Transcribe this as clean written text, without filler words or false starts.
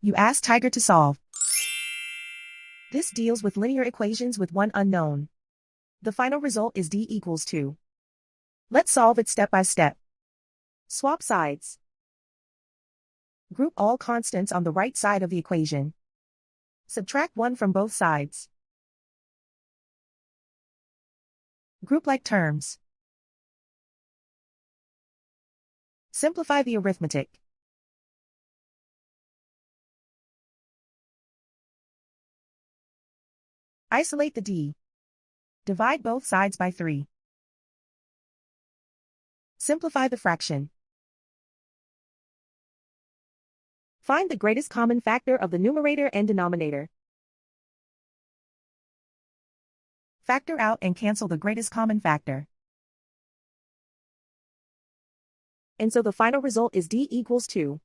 You ask Tiger to solve. This deals with linear equations with one unknown. The final result is d equals 2. Let's solve it step by step. Swap sides. Group all constants on the right side of the equation. Subtract 1 from both sides. Group like terms. Simplify the arithmetic. Isolate the d. Divide both sides by 3. Simplify the fraction. Find the greatest common factor of the numerator and denominator. Factor out and cancel the greatest common factor. And so the final result is d equals 2.